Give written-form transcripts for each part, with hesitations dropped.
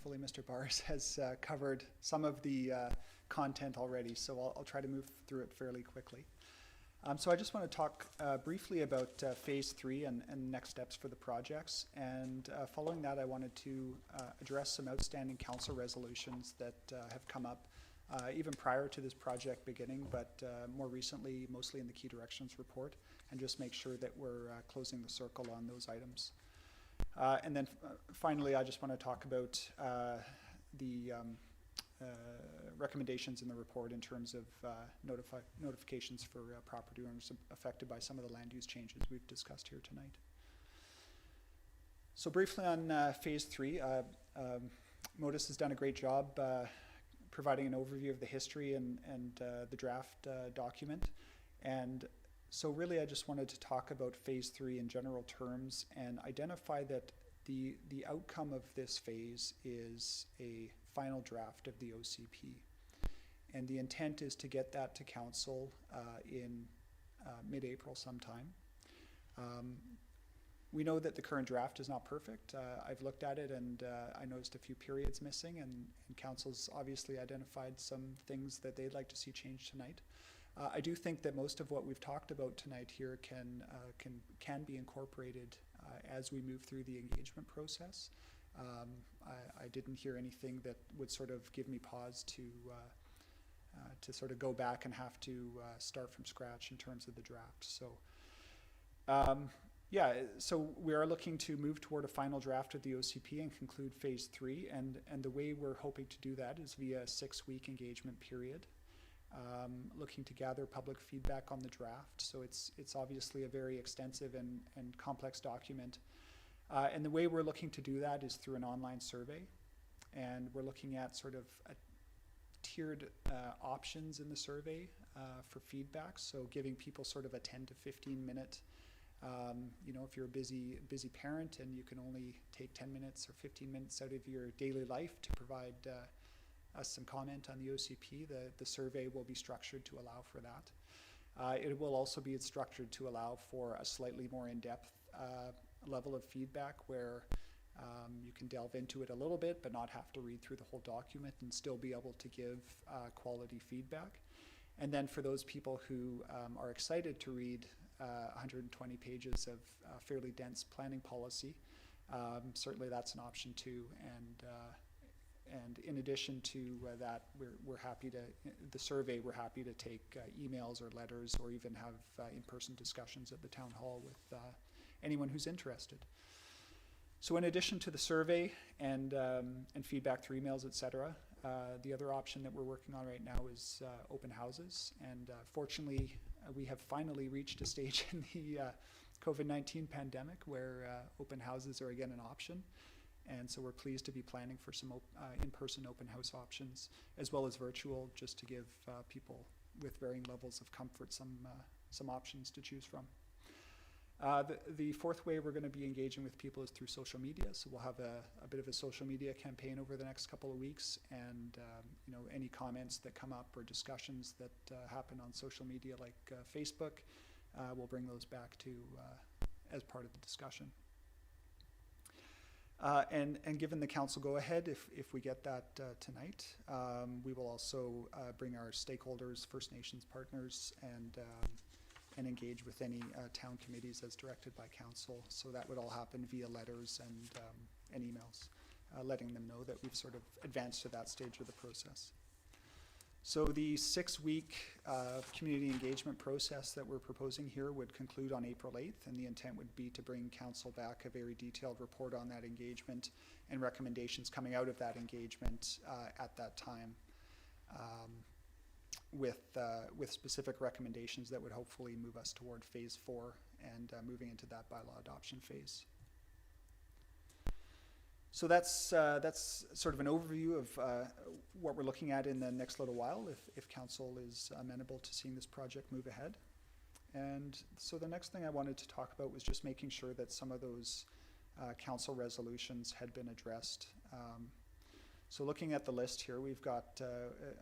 thankfully Mr. Bars has covered some of the content already, so I'll try to move through it fairly quickly. So I just want to talk briefly about phase 3 and next steps for the projects, and following that I wanted to address some outstanding council resolutions that have come up even prior to this project beginning, but more recently mostly in the Key Directions report, and just make sure that we're closing the circle on those items. And then finally I just want to talk about the recommendations in the report in terms of notifications for property owners affected by some of the land use changes we've discussed here tonight. So briefly on phase 3, Modus has done a great job providing an overview of the history and the draft document. And so really I just wanted to talk about phase 3 in general terms and identify that the outcome of this phase is a final draft of the OCP. And the intent is to get that to council in mid-April sometime. We know that the current draft is not perfect. I've looked at it and I noticed a few periods missing, and council's obviously identified some things that they'd like to see changed tonight. I do think that most of what we've talked about tonight here can be incorporated as we move through the engagement process. I didn't hear anything that would sort of give me pause to sort of go back and have to start from scratch in terms of the draft. So yeah, so we are looking to move toward a final draft of the OCP and conclude phase 3, and the way we're hoping to do that is via a 6-week engagement period. Looking to gather public feedback on the draft. So it's obviously a very extensive and complex document. And the way we're looking to do that is through an online survey. And we're looking at sort of tiered options in the survey for feedback. So giving people sort of a 10 to 15 minute, you know, if you're a busy parent and you can only take 10 minutes or 15 minutes out of your daily life to provide us some comment on the OCP, the survey will be structured to allow for that. It will also be structured to allow for a slightly more in-depth level of feedback where you can delve into it a little bit but not have to read through the whole document and still be able to give quality feedback. And then for those people who are excited to read 120 pages of fairly dense planning policy, certainly that's an option too. And in addition to that, we're happy to, the survey, we're happy to take emails or letters or even have in-person discussions at the town hall with anyone who's interested. So in addition to the survey and feedback through emails, etc., the other option that we're working on right now is open houses. And fortunately, we have finally reached a stage in the COVID-19 pandemic where open houses are again an option. And so we're pleased to be planning for some in-person open house options, as well as virtual, just to give people with varying levels of comfort some options to choose from. The fourth way we're going to be engaging with people is through social media. So we'll have a bit of a social media campaign over the next couple of weeks, and you know, any comments that come up or discussions that happen on social media like Facebook, we'll bring those back to as part of the discussion. And given the council go-ahead, if we get that tonight, we will also bring our stakeholders, First Nations partners, and engage with any town committees as directed by council. So that would all happen via letters and emails, letting them know that we've sort of advanced to that stage of the process. So the 6-week community engagement process that we're proposing here would conclude on April 8th, and the intent would be to bring council back a very detailed report on that engagement and recommendations coming out of that engagement at that time, with specific recommendations that would hopefully move us toward phase 4 and moving into that bylaw adoption phase. So that's sort of an overview of what we're looking at in the next little while, if council is amenable to seeing this project move ahead. And so the next thing I wanted to talk about was just making sure that some of those council resolutions had been addressed. So looking at the list here, we've got,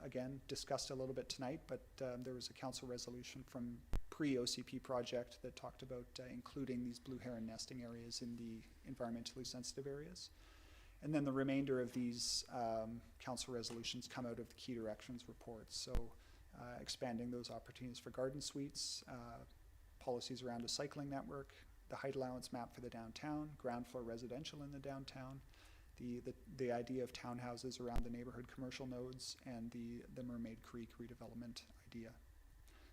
again, discussed a little bit tonight, but there was a council resolution from pre-OCP project that talked about including these blue heron nesting areas in the environmentally sensitive areas. And then the remainder of these council resolutions come out of the key directions report. So expanding those opportunities for garden suites, policies around a cycling network, the height allowance map for the downtown, ground floor residential in the downtown, the idea of townhouses around the neighborhood commercial nodes, and the Mermaid Creek redevelopment idea.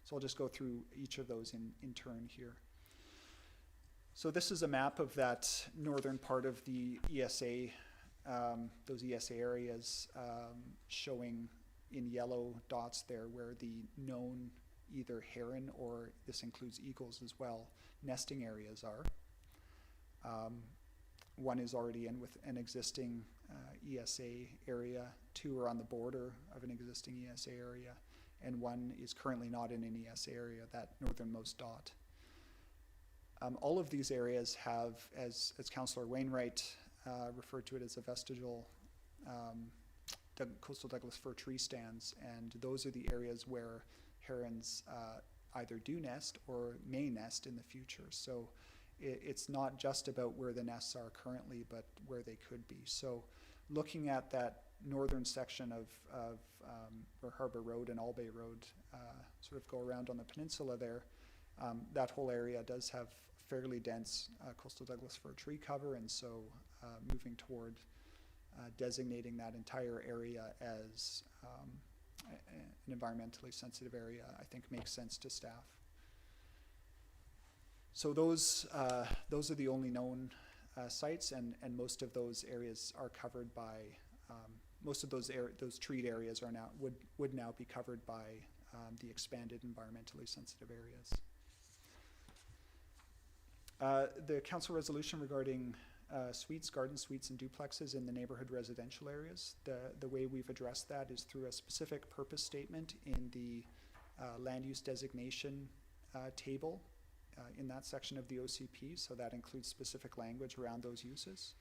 So I'll just go through each of those in turn here. So this is a map of that northern part of the ESA, those ESA areas, showing in yellow dots there where the known either heron, or this includes eagles as well, nesting areas are. One is already in with an existing ESA area, 2 are on the border of an existing ESA area, and 1 is currently not in an ESA area, that northernmost dot. All of these areas have, as Councillor Wainwright referred to it, as a vestigial coastal Douglas fir tree stands, and those are the areas where herons either do nest or may nest in the future. So it's not just about where the nests are currently, but where they could be. So looking at that northern section of where Harbour Road and Albay Road sort of go around on the peninsula there, that whole area does have fairly dense coastal Douglas fir tree cover, and so moving toward designating that entire area as an environmentally sensitive area, I think makes sense to staff. So those are the only known sites, and most of those areas are covered by, most of those treed areas are would now be covered by the expanded environmentally sensitive areas. The council resolution regarding suites, garden suites, and duplexes in the neighborhood residential areas. The way we've addressed that is through a specific purpose statement in the land use designation table in that section of the OCP. So that includes specific language around those uses.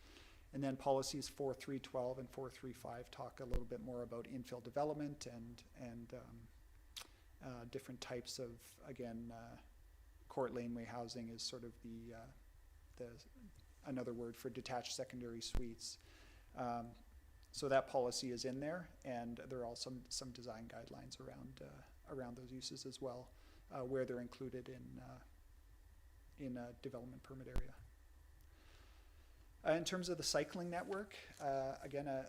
And then policies 4.3.12 and 4.3.5 talk a little bit more about infill development and different types of, again, court laneway housing is sort of the another word for detached secondary suites. So that policy is in there, and there are also some design guidelines around those uses as well, where they're included in a development permit area. In terms of the cycling network, again, a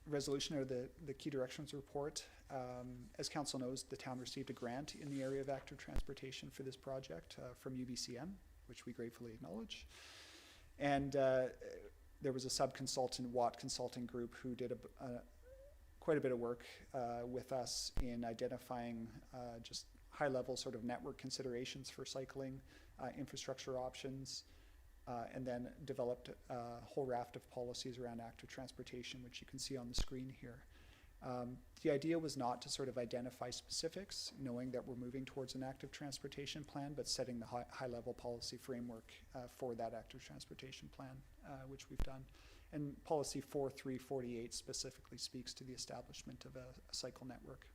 resolution or the key directions report. As council knows, the town received a grant in the area of active transportation for this project from UBCM, which we gratefully acknowledge. And there was a sub-consultant, Watt Consulting Group, who did quite a bit of work with us in identifying just high-level sort of network considerations for cycling, infrastructure options, and then developed a whole raft of policies around active transportation, which you can see on the screen here. The idea was not to sort of identify specifics, knowing that we're moving towards an active transportation plan, but setting the high-level policy framework for that active transportation plan, which we've done. And policy 4.3.48 specifically speaks to the establishment of a cycle network.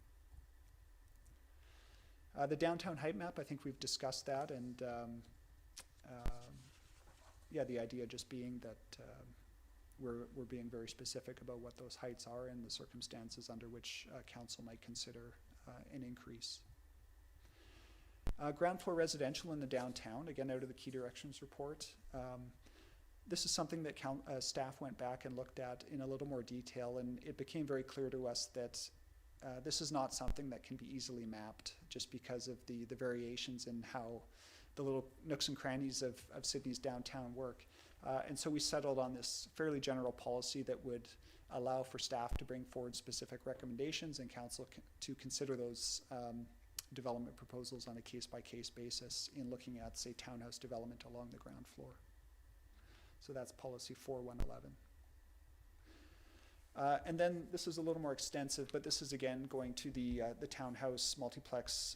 The downtown height map, I think we've discussed that, and yeah, the idea just being that we're being very specific about what those heights are and the circumstances under which council might consider an increase. Ground floor residential in the downtown, again out of the key directions report. This is something that staff went back and looked at in a little more detail, and it became very clear to us that this is not something that can be easily mapped just because of the variations in how the little nooks and crannies of Sydney's downtown work. And so we settled on this fairly general policy that would allow for staff to bring forward specific recommendations and council to consider those development proposals on a case-by-case basis in looking at, say, townhouse development along the ground floor. So that's policy 4.111. And then this is a little more extensive, but this is again going to the townhouse multiplex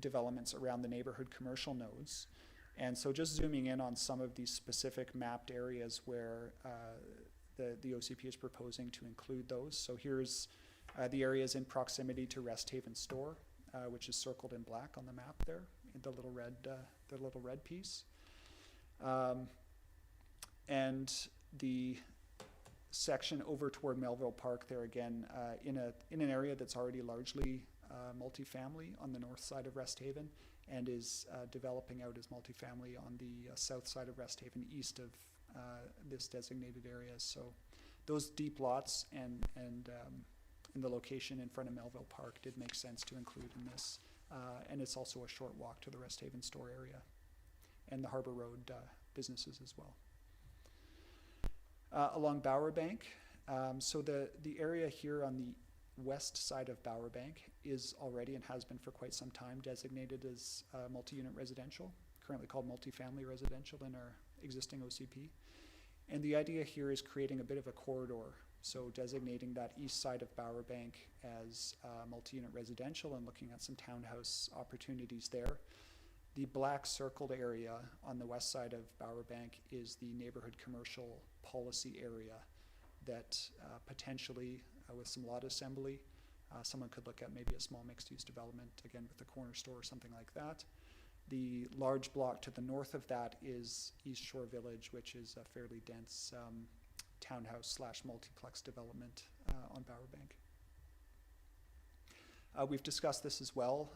developments around the neighborhood commercial nodes. And so just zooming in on some of these specific mapped areas where the OCP is proposing to include those. So here's the areas in proximity to Rest Haven Store, which is circled in black on the map there, in the little red piece. And the section over toward Melville Park there again, in an area that's already largely multifamily on the north side of Resthaven, and is developing out as multifamily on the south side of Resthaven, east of this designated area. So those deep lots and in the location in front of Melville Park did make sense to include in this. And it's also a short walk to the Resthaven store area and the Harbor Road businesses as well. Along Bower Bank, so the area here on the west side of Bower Bank is already, and has been for quite some time, designated as multi-unit residential, currently called multifamily residential in our existing OCP. And the idea here is creating a bit of a corridor, so designating that east side of Bower Bank as multi-unit residential and looking at some townhouse opportunities there. The black circled area on the west side of Bower Bank is the neighborhood commercial policy area that potentially, with some lot assembly, someone could look at maybe a small mixed-use development, again with a corner store or something like that. The large block to the north of that is East Shore Village, which is a fairly dense townhouse / multiplex development on Bower Bank. We've discussed this as well,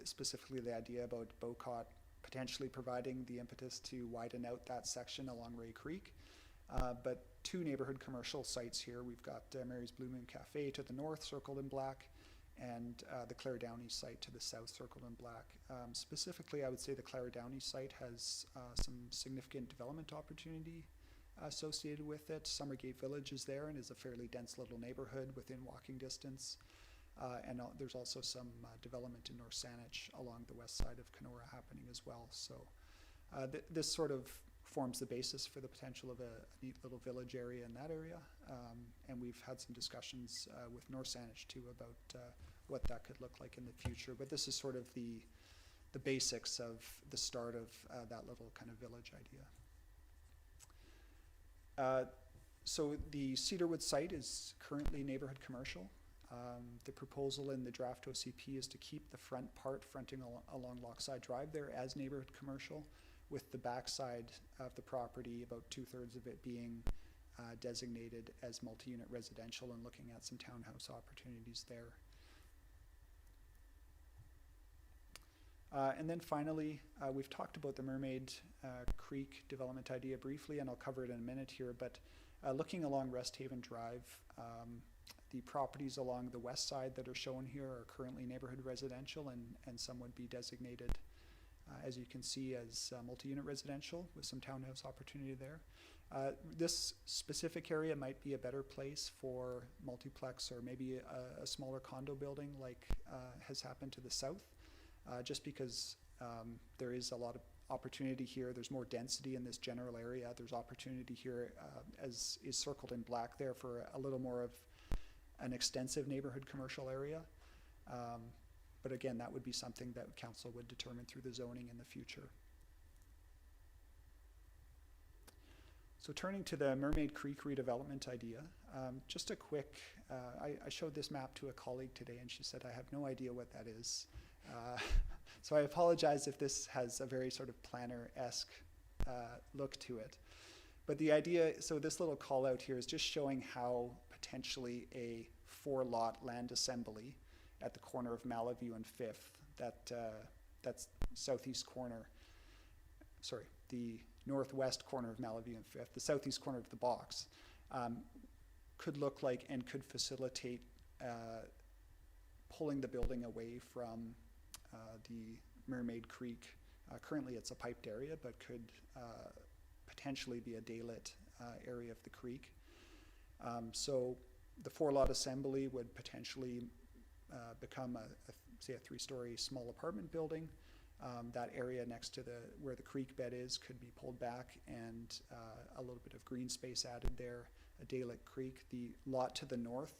specifically the idea about BOCOT potentially providing the impetus to widen out that section along Ray Creek. But two neighborhood commercial sites here. We've got Mary's Blue Moon Cafe to the north, circled in black, and the Clare Downey site to the south, circled in black. Specifically, I would say the Clare Downey site has some significant development opportunity associated with it. Summergate Village is there and is a fairly dense little neighborhood within walking distance. And there's also some development in North Saanich along the west side of Kenora happening as well. So this sort of forms the basis for the potential of a neat little village area in that area. And we've had some discussions with North Saanich too about what that could look like in the future. But this is sort of the basics of the start of that little kind of village idea. So the Cedarwood site is currently neighborhood commercial. The proposal in the draft OCP is to keep the front part fronting along Lochside Drive there as neighborhood commercial, with the backside of the property, about 2/3 of it being designated as multi-unit residential, and looking at some townhouse opportunities there. And then finally, we've talked about the Mermaid Creek development idea briefly, and I'll cover it in a minute here, but looking along Resthaven Drive, the properties along the west side that are shown here are currently neighborhood residential, and some would be designated, as you can see, as multi-unit residential with some townhouse opportunity there. This specific area might be a better place for multiplex or maybe a smaller condo building like has happened to the south, just because there is a lot of opportunity here. There's more density in this general area. There's opportunity here, as is circled in black there, for a little more of an extensive neighborhood commercial area. But again, that would be something that council would determine through the zoning in the future. So turning to the Mermaid Creek redevelopment idea, just a quick, I showed this map to a colleague today and she said, I have no idea what that is. So I apologize if this has a very sort of planner-esque look to it. But the idea, so this little call out here is just showing how potentially a 4-lot land assembly at the corner of Malaview and 5th, that's southeast corner, sorry, the northwest corner of Malaview and 5th, the southeast corner of the box, could look like and could facilitate pulling the building away from the Mermaid Creek. Currently it's a piped area, but could potentially be a daylit area of the creek. So the 4-lot assembly would potentially become say a 3-story small apartment building. That area next to where the creek bed is could be pulled back, and a little bit of green space added there, a daylit creek. The lot to the north,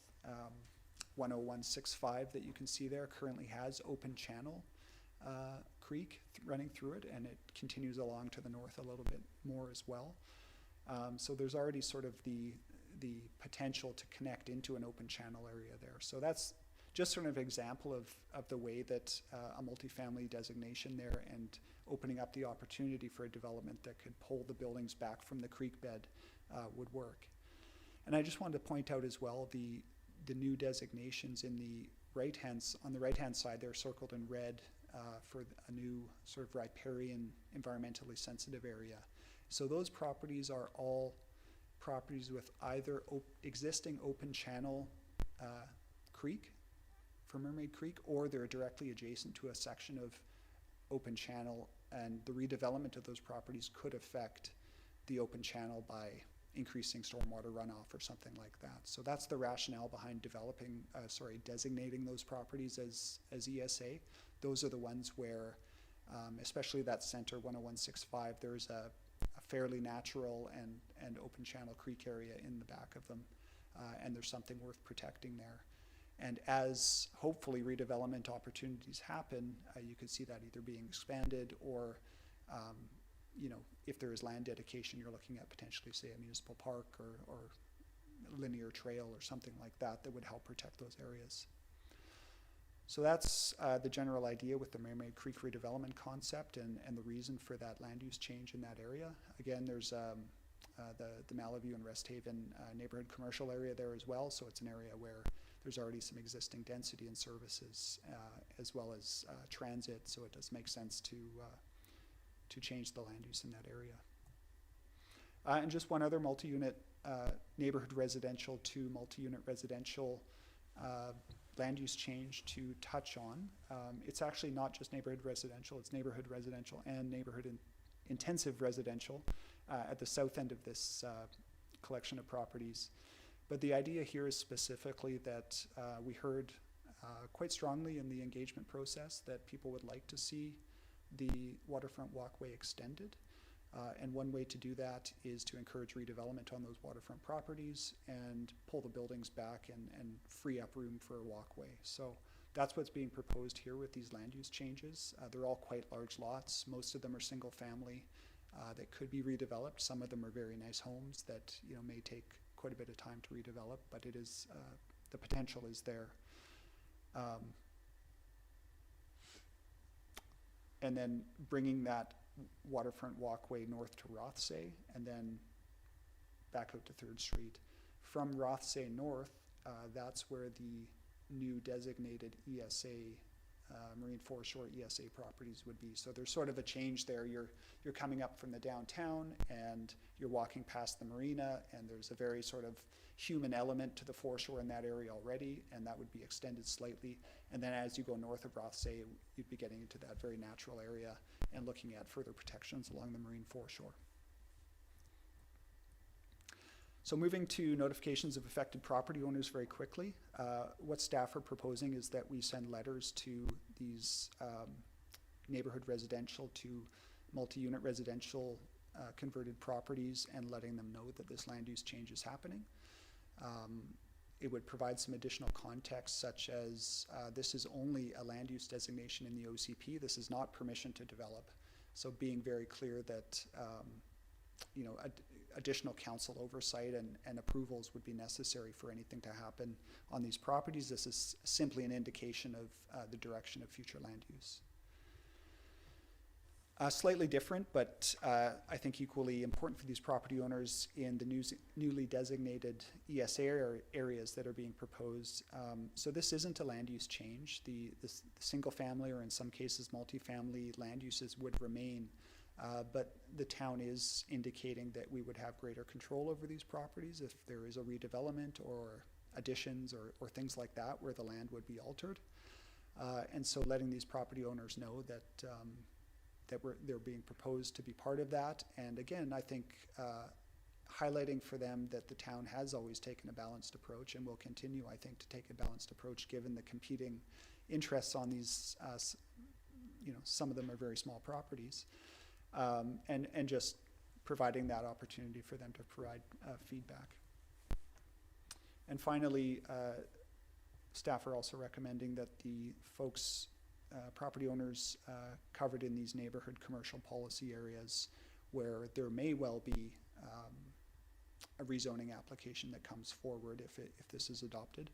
10165 that you can see there, currently has open channel creek running through it, and it continues along to the north a little bit more as well. So there's already sort of the potential to connect into an open channel area there. So that's just sort of an example of the way that a multifamily designation there and opening up the opportunity for a development that could pull the buildings back from the creek bed would work. And I just wanted to point out as well the new designations in the on the right-hand side, they're circled in red for a new sort of riparian, environmentally sensitive area. So those properties are all properties with either existing open channel creek for Mermaid Creek, or they're directly adjacent to a section of open channel, and the redevelopment of those properties could affect the open channel by increasing stormwater runoff or something like that. So that's the rationale behind designating those properties as ESA. Those are the ones where, especially that center 10165, there's a fairly natural and open channel creek area in the back of them, and there's something worth protecting there. And as hopefully redevelopment opportunities happen, you could see that either being expanded or if there is land dedication, you're looking at potentially, say, a municipal park or linear trail or something like that would help protect those areas. So that's the general idea with the Mermaid Creek redevelopment concept and the reason for that land use change in that area. Again, there's the Malaview and Rest Haven neighborhood commercial area there as well, so it's an area where there's already some existing density and services as well as transit, so it does make sense to change the land use in that area. And just one other multi-unit neighborhood residential to multi-unit residential land use change to touch on. It's actually not just neighborhood residential, it's neighborhood residential and neighborhood intensive residential at the south end of this collection of properties. But the idea here is specifically that we heard quite strongly in the engagement process that people would like to see the waterfront walkway extended. And one way to do that is to encourage redevelopment on those waterfront properties and pull the buildings back and free up room for a walkway. So that's what's being proposed here with these land use changes. They're all quite large lots. Most of them are single family that could be redeveloped. Some of them are very nice homes that may take quite a bit of time to redevelop, but it is the potential is there. And then bringing that waterfront walkway north to Rothsay and then back out to 3rd Street. From Rothsay north, that's where the new designated ESA, Marine Foreshore ESA properties would be. So there's sort of a change there. You're coming up from the downtown and you're walking past the marina, and there's a very sort of human element to the foreshore in that area already, and that would be extended slightly. And then as you go north of Rothsay, you'd be getting into that very natural area and looking at further protections along the marine foreshore. So moving to notifications of affected property owners very quickly, what staff are proposing is that we send letters to these neighborhood residential to multi-unit residential converted properties and letting them know that this land use change is happening. It would provide some additional context, such as this is only a land use designation in the OCP. This is not permission to develop. So being very clear that additional council oversight and approvals would be necessary for anything to happen on these properties. This is simply an indication of the direction of future land use. Slightly different, but I think equally important for these property owners in the newly designated ESA areas that are being proposed. So this isn't a land use change. The single family, or in some cases multifamily land uses, would remain, but the town is indicating that we would have greater control over these properties if there is a redevelopment or additions or things like that where the land would be altered. And so letting these property owners know that they're being proposed to be part of that. And again, I think highlighting for them that the town has always taken a balanced approach and will continue, I think, to take a balanced approach given the competing interests on these, some of them are very small properties, and just providing that opportunity for them to provide feedback. And finally, staff are also recommending that the folks property owners covered in these neighborhood commercial policy areas where there may well be a rezoning application that comes forward if this is adopted,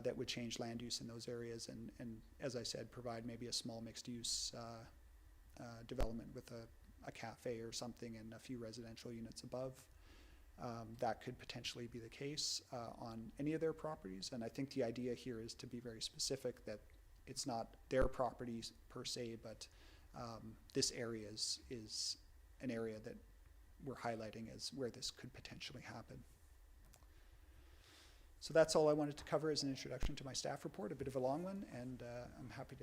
that would change land use in those areas and as I said, provide maybe a small mixed use development with a cafe or something and a few residential units above. that could potentially be the case on any of their properties. And I think the idea here is to be very specific that it's not their properties per se, but this area is an area that we're highlighting as where this could potentially happen. So that's all I wanted to cover as an introduction to my staff report, a bit of a long one, and I'm happy to